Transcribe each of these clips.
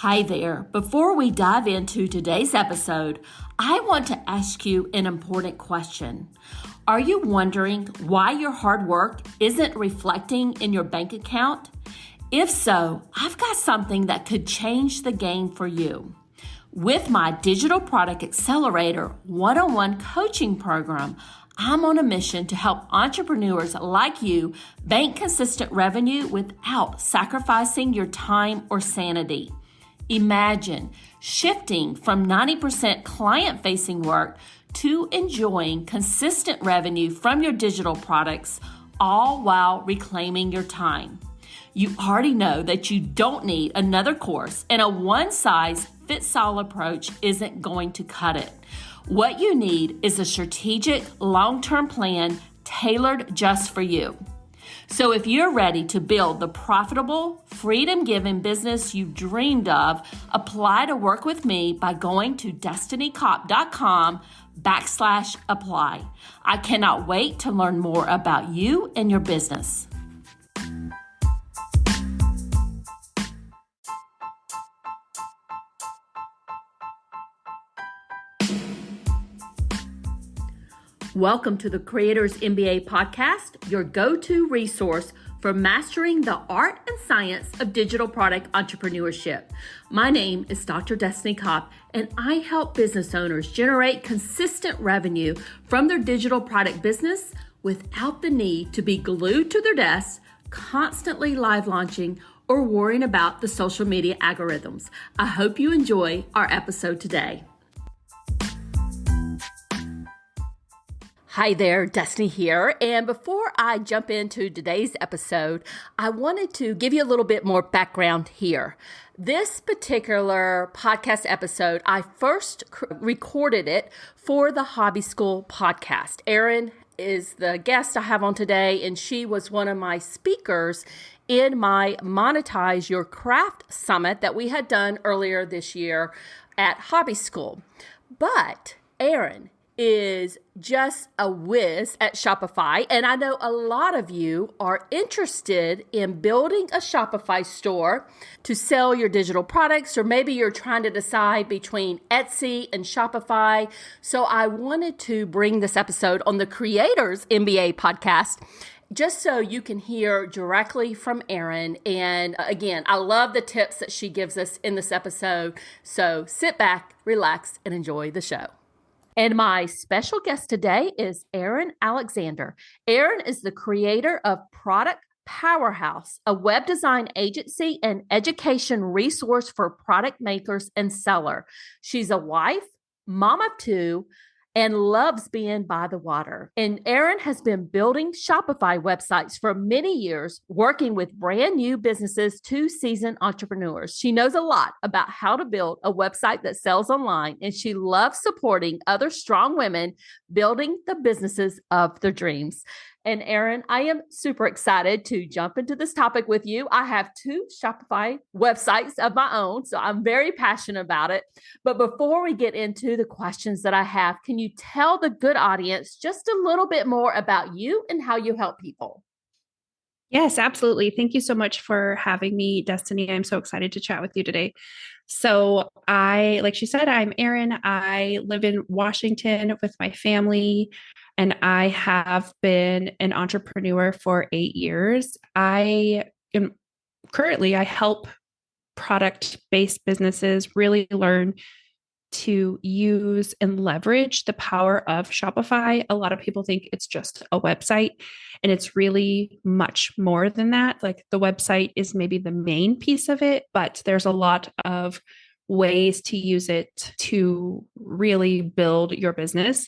Hi there. Before we dive into today's episode, I want to ask you an important question. Are you wondering why your hard work isn't reflecting in your bank account? If so, I've got something that could change the game for you. With my Digital Product Accelerator one-on-one coaching program, I'm on a mission to help entrepreneurs like you bank consistent revenue without sacrificing your time or sanity. Imagine shifting from 90% client-facing work to enjoying consistent revenue from your digital products, all while reclaiming your time. You already know that you don't need another course, and a one-size-fits-all approach isn't going to cut it. What you need is a strategic, long-term plan tailored just for you. So if you're ready to build the profitable, freedom-giving business you've dreamed of, apply to work with me by going to destinycop.com/apply. I cannot wait to learn more about you and your business. Welcome to the Creators MBA podcast, your go-to resource for mastering the art and science of digital product entrepreneurship. My name is Dr. Destiny Kopp, and I help business owners generate consistent revenue from their digital product business without the need to be glued to their desks, constantly live launching, or worrying about the social media algorithms. I hope you enjoy our episode today. Hi there, Destiny here. And before I jump into today's episode, I wanted to give you a little bit more background here. This particular podcast episode, I first recorded it for the Hobby School podcast. Erin is the guest I have on today, and she was one of my speakers in my Monetize Your Craft Summit that we had done earlier this year at Hobby School. But Erin is just a whiz at Shopify. And I know a lot of you are interested in building a Shopify store to sell your digital products, or maybe you're trying to decide between Etsy and Shopify. So I wanted to bring this episode on the Creators MBA podcast, just so you can hear directly from Erin. And again, I love the tips that she gives us in this episode. So sit back, relax, and enjoy the show. And my special guest today is Erin Alexander. Erin is the creator of Product Powerhouse, a web design agency and education resource for product makers and sellers. She's a wife, mom of two, and loves being by the water. And Erin has been building Shopify websites for many years, working with brand new businesses to seasoned entrepreneurs. She knows a lot about how to build a website that sells online, and she loves supporting other strong women building the businesses of their dreams. And Erin, I am super excited to jump into this topic with you. I have two Shopify websites of my own, so I'm very passionate about it. But before we get into the questions that I have, can you tell the good audience just a little bit more about you and how you help people? Yes, absolutely. Thank you so much for having me, Destiny. I'm so excited to chat with you today. So like she said, I'm Erin. I live in Washington with my family, and I have been an entrepreneur for 8 years. I help product-based businesses really learn to use and leverage the power of Shopify. A lot of people think it's just a website, and it's really much more than that. Like, the website is maybe the main piece of it, but there's a lot of ways to use it to really build your business.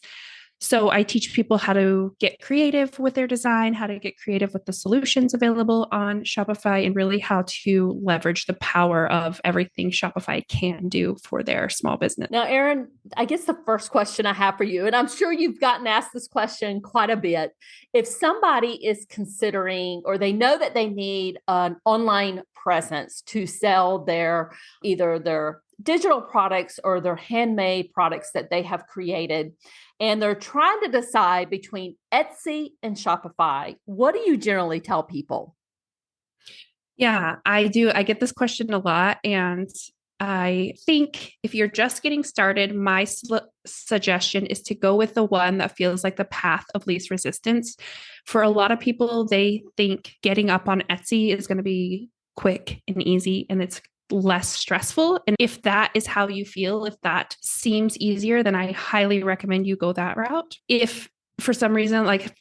So I teach people how to get creative with their design, how to get creative with the solutions available on Shopify, and really how to leverage the power of everything Shopify can do for their small business. Now, Erin, I guess the first question I have for you, and I'm sure you've gotten asked this question quite a bit. If somebody is considering, or they know that they need an online presence to sell either their digital products or their handmade products that they have created, and they're trying to decide between Etsy and Shopify, what do you generally tell people? Yeah, I do. I get this question a lot, and I think if you're just getting started, my suggestion is to go with the one that feels like the path of least resistance. For a lot of people, they think getting up on Etsy is going to be quick and easy and it's less stressful. And if that is how you feel, if that seems easier, then I highly recommend you go that route. If for some reason, like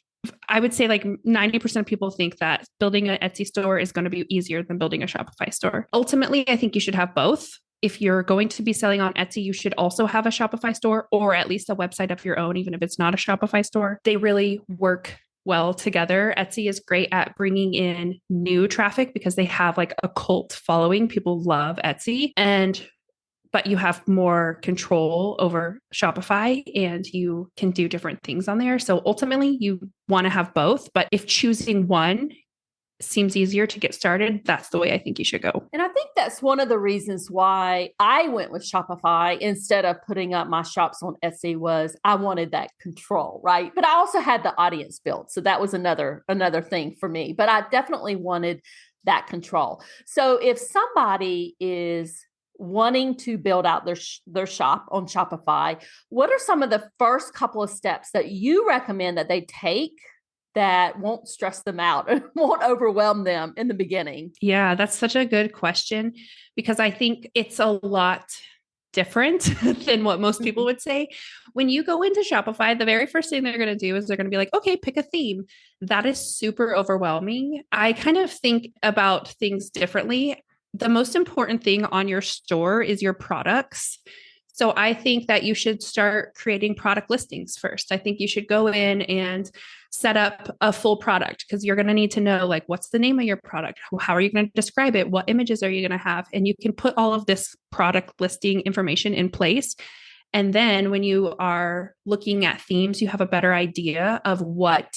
I would say like 90% of people think that building an Etsy store is going to be easier than building a Shopify store. Ultimately, I think you should have both. If you're going to be selling on Etsy, you should also have a Shopify store or at least a website of your own, even if it's not a Shopify store. They really work well together. Etsy is great at bringing in new traffic because they have like a cult following. People love Etsy, but you have more control over Shopify and you can do different things on there. So ultimately you want to have both, but if choosing one seems easier to get started, that's the way I think you should go. And I think that's one of the reasons why I went with Shopify instead of putting up my shops on Etsy was I wanted that control, right? But I also had the audience built. So that was another thing for me, but I definitely wanted that control. So if somebody is wanting to build out their shop on Shopify, what are some of the first couple of steps that you recommend that they take that won't stress them out and won't overwhelm them in the beginning? Yeah, that's such a good question because I think it's a lot different than what most people would say. When you go into Shopify, the very first thing they're going to do is they're going to be like, okay, pick a theme. That is super overwhelming. I kind of think about things differently. The most important thing on your store is your products. So I think that you should start creating product listings first. I think you should go in and set up a full product because you're going to need to know like what's the name of your product? How are you going to describe it? What images are you going to have? And you can put all of this product listing information in place. And then when you are looking at themes, you have a better idea of what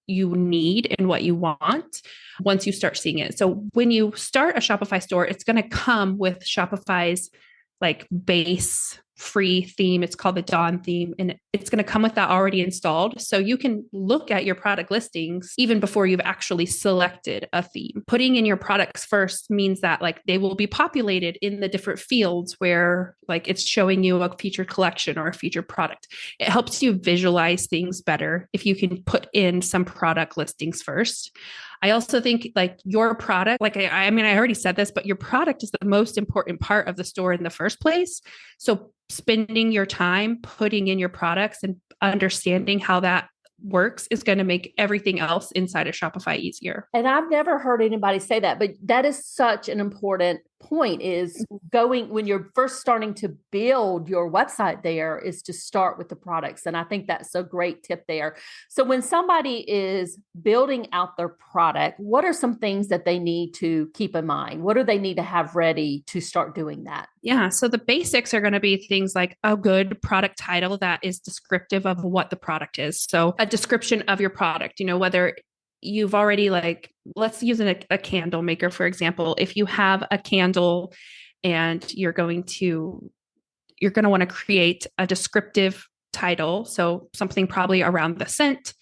you need and what you want once you start seeing it. So when you start a Shopify store, it's going to come with Shopify's like base free theme. It's called the Dawn theme, and it's going to come with that already installed. So you can look at your product listings even before you've actually selected a theme. Putting in your products first means that like they will be populated in the different fields where like it's showing you a featured collection or a featured product. It helps you visualize things better if you can put in some product listings first. I also think like your product, like I mean, I already said this, but your product is the most important part of the store in the first place. So spending your time putting in your products and understanding how that works is going to make everything else inside of Shopify easier. And I've never heard anybody say that, but that is such an important point is going when you're first starting to build your website there is to start with the products. And I think that's a great tip there. So when somebody is building out their product, what are some things that they need to keep in mind? What do they need to have ready to start doing that? Yeah. So the basics are going to be things like a good product title that is descriptive of what the product is. So a description of your product, whether you've already like, let's use a candle maker, for example. If you have a candle and you're going to want to create a descriptive title. So something probably around the scent,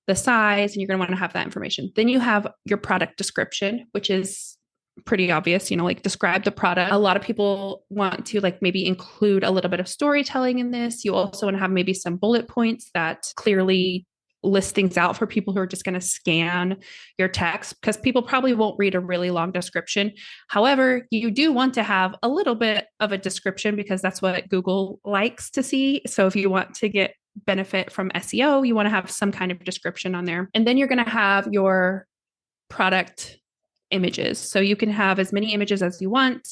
the size, and you're going to want to have that information. Then you have your product description, which is pretty obvious, like describe the product. A lot of people want to like maybe include a little bit of storytelling in this. You also want to have maybe some bullet points that clearly list things out for people who are just going to scan your text because people probably won't read a really long description. However, you do want to have a little bit of a description because that's what Google likes to see. So if you want to get benefit from SEO, you want to have some kind of description on there. And then you're going to have your product images. So you can have as many images as you want.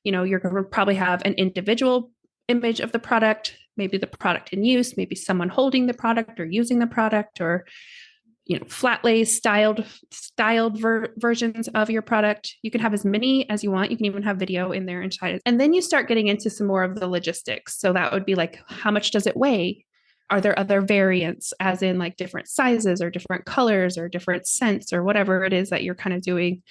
You're going to probably have an individual image of the product, maybe the product in use, maybe someone holding the product or using the product, or flat lay styled versions of your product. You can have as many as you want. You can even have video in there inside. And then you start getting into some more of the logistics. So that would be like, how much does it weigh? Are there other variants, as in like different sizes or different colors or different scents or whatever it is that you're kind of doing?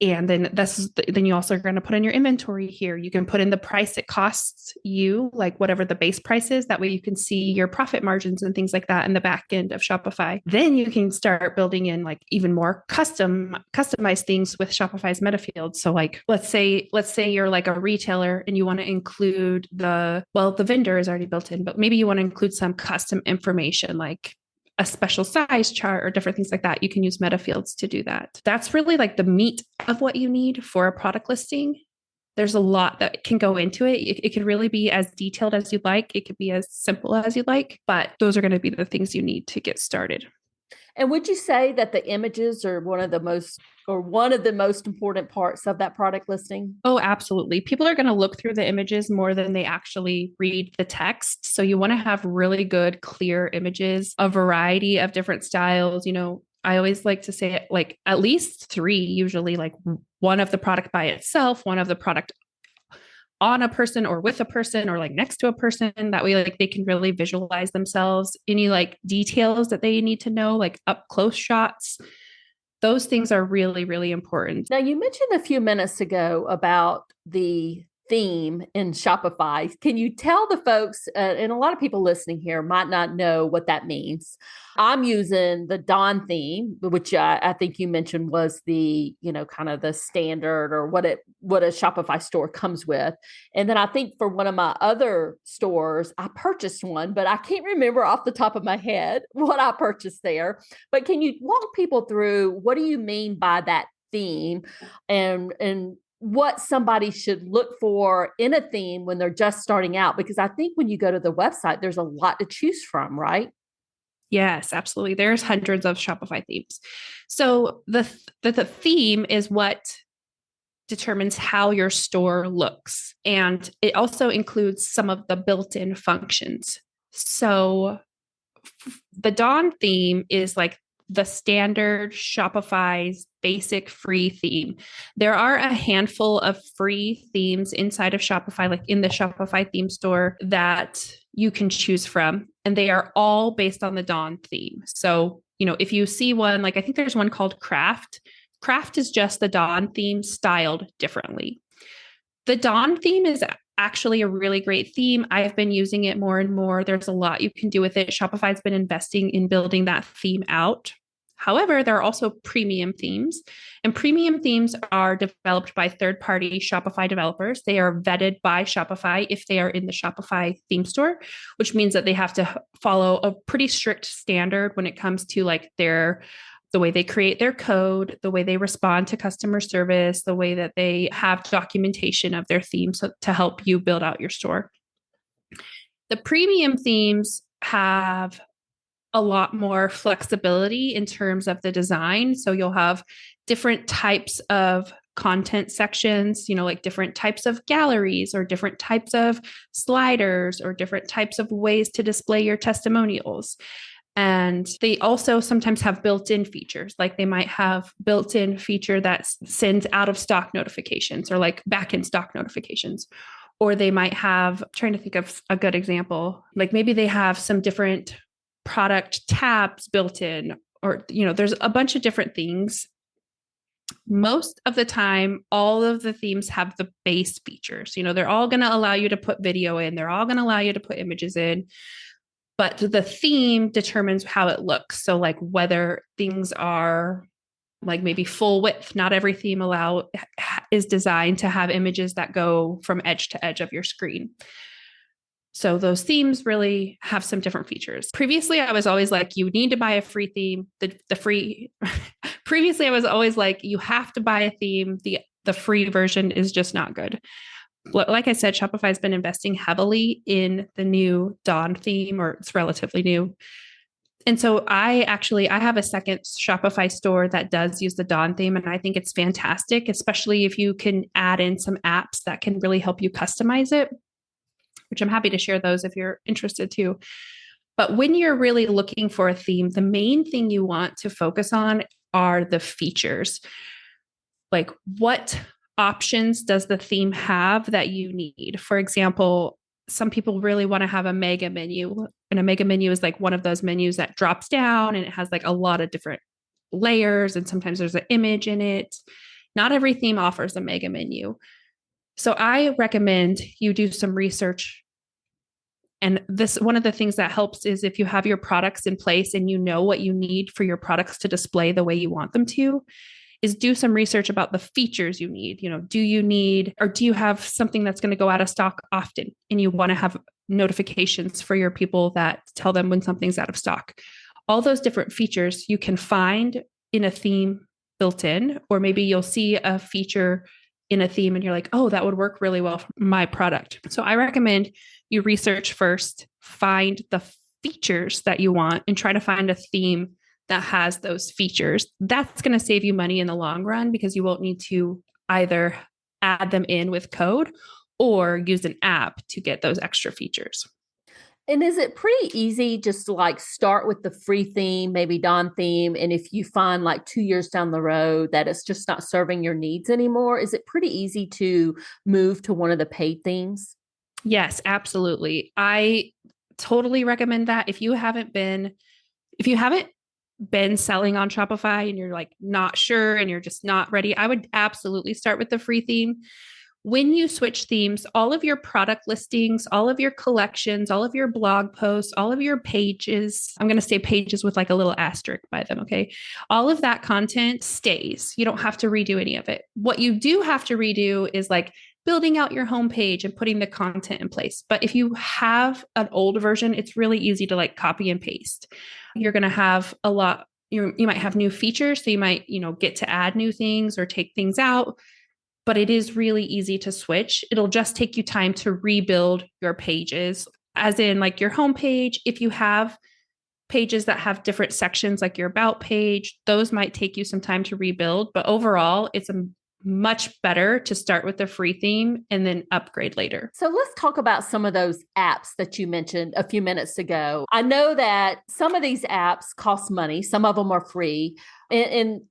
And then then you also are going to put in your inventory here. You can put in the price it costs you, like whatever the base price is. That way you can see your profit margins and things like that in the back end of Shopify. Then you can start building in like even more customized things with Shopify's meta fields. So like let's say you're like a retailer and you want to include the vendor is already built in, but maybe you want to include some custom information like a special size chart or different things like that. You can use meta fields to do that. That's really like the meat of what you need for a product listing. There's a lot that can go into it. It could really be as detailed as you'd like. It could be as simple as you'd like, but those are going to be the things you need to get started. And would you say that the images are one of the most important parts of that product listing? Oh, absolutely. People are going to look through the images more than they actually read the text. So you want to have really good, clear images, a variety of different styles. I always like to say it like at least 3, usually like one of the product by itself, one of the product on a person or with a person or like next to a person. That way, like they can really visualize themselves. Any like details that they need to know, like up close shots. Those things are really, really important. Now, you mentioned a few minutes ago about the theme in Shopify. Can you tell the folks, and a lot of people listening here might not know what that means. I'm using the Dawn theme, which I think you mentioned was the, kind of the standard or what a Shopify store comes with. And then I think for one of my other stores, I purchased one, but I can't remember off the top of my head what I purchased there. But can you walk people through what do you mean by that theme and what somebody should look for in a theme when they're just starting out? Because I think when you go to the website, there's a lot to choose from, right? Yes, absolutely. There's hundreds of Shopify themes. So the theme is what determines how your store looks. And it also includes some of the built-in functions. So the Dawn theme is like the standard Shopify's basic free theme. There are a handful of free themes inside of Shopify, like in the Shopify theme store that you can choose from. And they are all based on the Dawn theme. So, if you see one, like I think there's one called Craft. Craft is just the Dawn theme styled differently. The Dawn theme is actually a really great theme. I've been using it more and more. There's a lot you can do with it. Shopify's been investing in building that theme out. However, there are also premium themes, and premium themes are developed by third-party Shopify developers. They are vetted by Shopify if they are in the Shopify theme store, which means that they have to follow a pretty strict standard when it comes to like the way they create their code, the way they respond to customer service, the way that they have documentation of their theme to help you build out your store. The premium themes have a lot more flexibility in terms of the design. So you'll have different types of content sections, like different types of galleries or different types of sliders or different types of ways to display your testimonials. And they also sometimes have built-in features, like they might have built-in feature that sends out of stock notifications or like back in stock notifications. Or they might have, trying to think of a good example, like maybe they have some different product tabs built in, or, there's a bunch of different things. Most of the time, all of the themes have the base features. They're all going to allow you to put video in. They're all going to allow you to put images in. But the theme determines how it looks. So like whether things are like maybe full width, not every theme is designed to have images that go from edge to edge of your screen. So those themes really have some different features. Previously, I was always like, you need to buy a free theme. Previously, I was always like, you have to buy a theme. The free version is just not good. Like I said, Shopify has been investing heavily in the new Dawn theme, or it's relatively new. And so I have a second Shopify store that does use the Dawn theme, and I think it's fantastic, especially if you can add in some apps that can really help you customize it, which I'm happy to share those if you're interested too. But when you're really looking for a theme, the main thing you want to focus on are the features. Like, what options does the theme have that you need? For example, some people really want to have a mega menu, and a mega menu is like one of those menus that drops down and it has like a lot of different layers, and sometimes there's an image in it. Not every theme offers a mega menu. So I recommend you do some research. And this, one of the things that helps is if you have your products in place and you know what you need for your products to display the way you want them to, is do some research about the features you need. Do you need, or do you have something that's going to go out of stock often and you want to have notifications for your people that tell them when something's out of stock? All those different features you can find in a theme built in, or maybe you'll see a feature in a theme and you're like, oh, that would work really well for my product. So I recommend you research first, find the features that you want, and try to find a theme that has those features. That's going to save you money in the long run because you won't need to either add them in with code or use an app to get those extra features. And is it pretty easy just to like start with the free theme, maybe Dawn theme? And if you find like 2 years down the road that it's just not serving your needs anymore, is it pretty easy to move to one of the paid themes? Yes, absolutely. I totally recommend that. If you haven't been selling on Shopify and you're like not sure and you're just not ready, I would absolutely start with the free theme. When you switch themes, all of your product listings, all of your collections, all of your blog posts, all of your pages, I'm going to say pages with like a little asterisk by them, okay? All of that content stays. You don't have to redo any of it. What you do have to redo is like building out your homepage and putting the content in place. But if you have an old version, it's really easy to like copy and paste. You're going to have a lot, you might have new features. So you might, get to add new things or take things out, but it is really easy to switch. It'll just take you time to rebuild your pages, as in like your homepage. If you have pages that have different sections, like your about page, those might take you some time to rebuild. But overall, it's much better to start with the free theme and then upgrade later. So let's talk about some of those apps that you mentioned a few minutes ago. I know that some of these apps cost money, some of them are free. And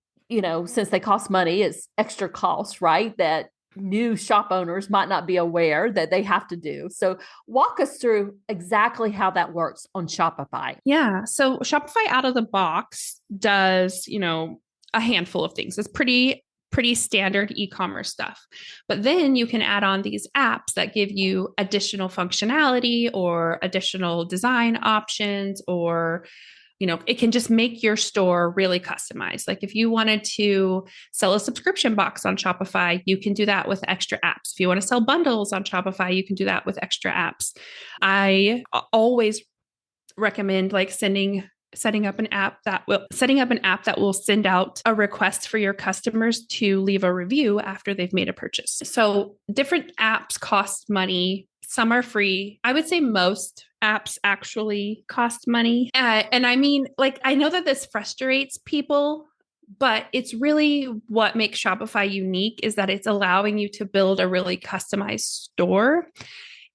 since they cost money, it's extra cost, right? That new shop owners might not be aware that they have to do. So walk us through exactly how that works on Shopify. Yeah. So Shopify out of the box does, a handful of things. It's pretty standard e-commerce stuff. But then you can add on these apps that give you additional functionality or additional design options, or it can just make your store really customized. Like if you wanted to sell a subscription box on Shopify, you can do that with extra apps. If you want to sell bundles on Shopify, you can do that with extra apps. I always recommend like setting up an app that will send out a request for your customers to leave a review after they've made a purchase. So different apps cost money. Some are free. I would say most apps actually cost money. And I mean, like, I know that this frustrates people, but it's really what makes Shopify unique is that it's allowing you to build a really customized store,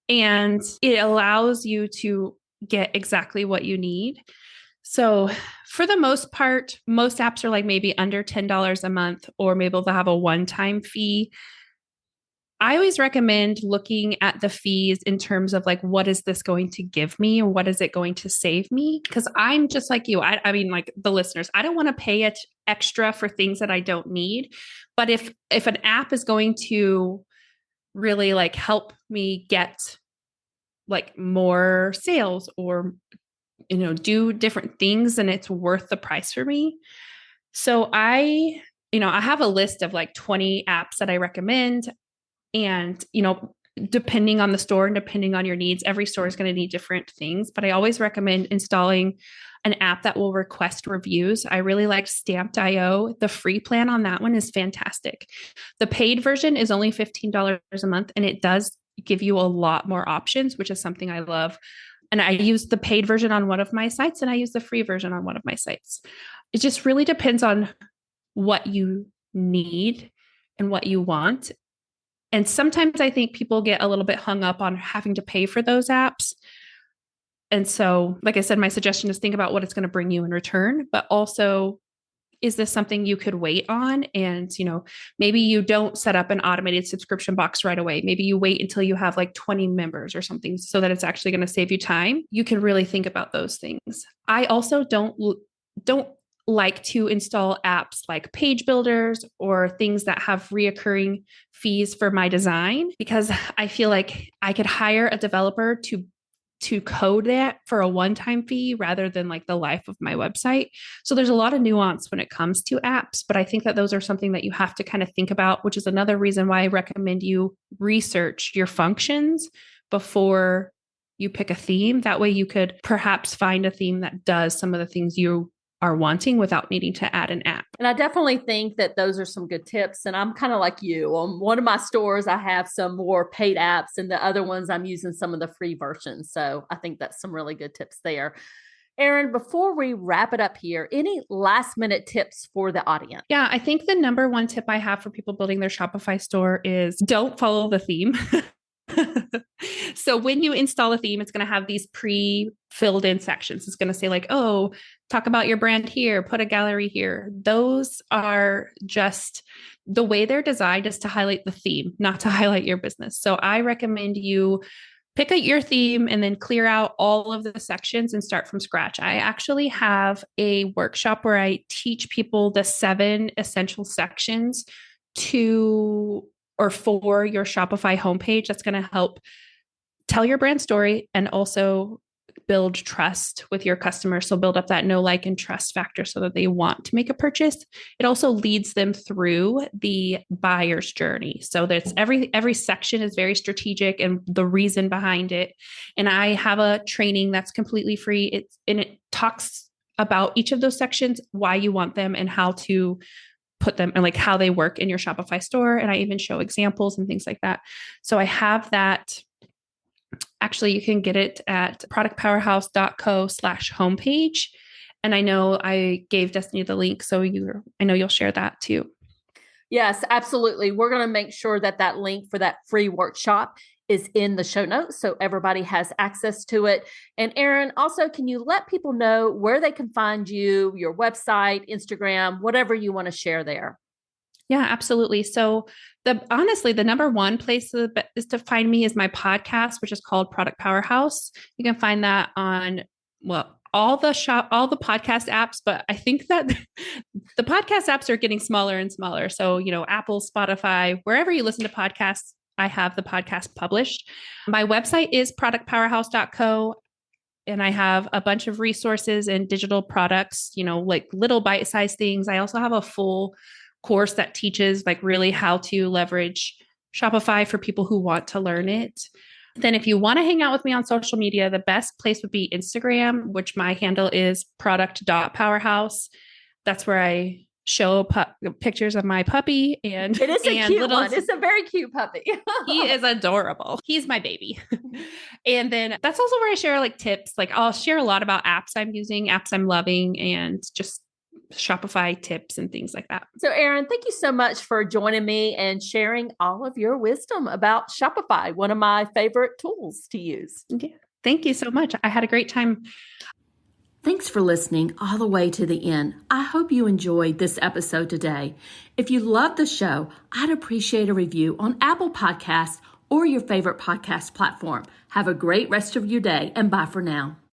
and it allows you to get exactly what you need. So for the most part, most apps are like maybe under $10 a month, or maybe they'll have a one-time fee. I always recommend looking at the fees in terms of like, what is this going to give me? Or what is it going to save me? Because I'm just like you. I mean, like the listeners, I don't want to pay it extra for things that I don't need. But if an app is going to really like help me get like more sales or do different things, and it's worth the price for me. So I have a list of like 20 apps that I recommend. And, depending on the store and depending on your needs, every store is going to need different things. But I always recommend installing an app that will request reviews. I really like Stamped.io. The free plan on that one is fantastic. The paid version is only $15 a month, and it does give you a lot more options, which is something I love. And I use the paid version on one of my sites, and I use the free version on one of my sites. It just really depends on what you need and what you want. And sometimes I think people get a little bit hung up on having to pay for those apps. And so, like I said, my suggestion is think about what it's going to bring you in return, but also, is this something you could wait on? And, maybe you don't set up an automated subscription box right away. Maybe you wait until you have like 20 members or something so that it's actually going to save you time. You can really think about those things. I also don't like to install apps like page builders or things that have reoccurring fees for my design, because I feel like I could hire a developer to code that for a one-time fee rather than like the life of my website. So there's a lot of nuance when it comes to apps, but I think that those are something that you have to kind of think about, which is another reason why I recommend you research your functions before you pick a theme. That way you could perhaps find a theme that does some of the things you are wanting without needing to add an app. And I definitely think that those are some good tips. And I'm kind of like you. On one of my stores, I have some more paid apps, and the other ones I'm using some of the free versions. So I think that's some really good tips there. Erin, before we wrap it up here, any last minute tips for the audience? Yeah, I think the number one tip I have for people building their Shopify store is don't follow the theme. So when you install a theme, it's going to have these pre-filled in sections. It's going to say like, oh, talk about your brand here, put a gallery here. Those are just the way they're designed is to highlight the theme, not to highlight your business. So I recommend you pick out your theme and then clear out all of the sections and start from scratch. I actually have a workshop where I teach people the 7 essential sections for your Shopify homepage. That's going to help tell your brand story and also build trust with your customers. So build up that know, like, and trust factor so that they want to make a purchase. It also leads them through the buyer's journey. So that's every section is very strategic and the reason behind it. And I have a training that's completely free. It talks about each of those sections, why you want them, and how to put them and like how they work in your Shopify store. And I even show examples and things like that. So I have that. Actually, you can get it at productpowerhouse.co/homepage. And I know I gave Destiny the link, so I know you'll share that too. Yes, absolutely. We're going to make sure that that link for that free workshop is in the show notes so everybody has access to it. And Erin, also, can you let people know where they can find you, your website, Instagram, whatever you want to share there? Yeah, absolutely. So honestly, the number one place is to find me is my podcast, which is called Product Powerhouse. You can find that on, all the podcast apps, but I think that the podcast apps are getting smaller and smaller. So, Apple, Spotify, wherever you listen to podcasts, I have the podcast published. My website is productpowerhouse.co. And I have a bunch of resources and digital products, like little bite-sized things. I also have a full course that teaches like really how to leverage Shopify for people who want to learn it. Then if you want to hang out with me on social media, the best place would be Instagram, which my handle is product.powerhouse. That's where I show pictures of my puppy. And it is a cute one. It's a very cute puppy. He is adorable. He's my baby. And then that's also where I share like tips. Like I'll share a lot about apps I'm using, apps I'm loving, and just Shopify tips and things like that. So Erin, thank you so much for joining me and sharing all of your wisdom about Shopify, one of my favorite tools to use. Yeah, thank you so much. I had a great time. Thanks for listening all the way to the end. I hope you enjoyed this episode today. If you love the show, I'd appreciate a review on Apple Podcasts or your favorite podcast platform. Have a great rest of your day, and bye for now.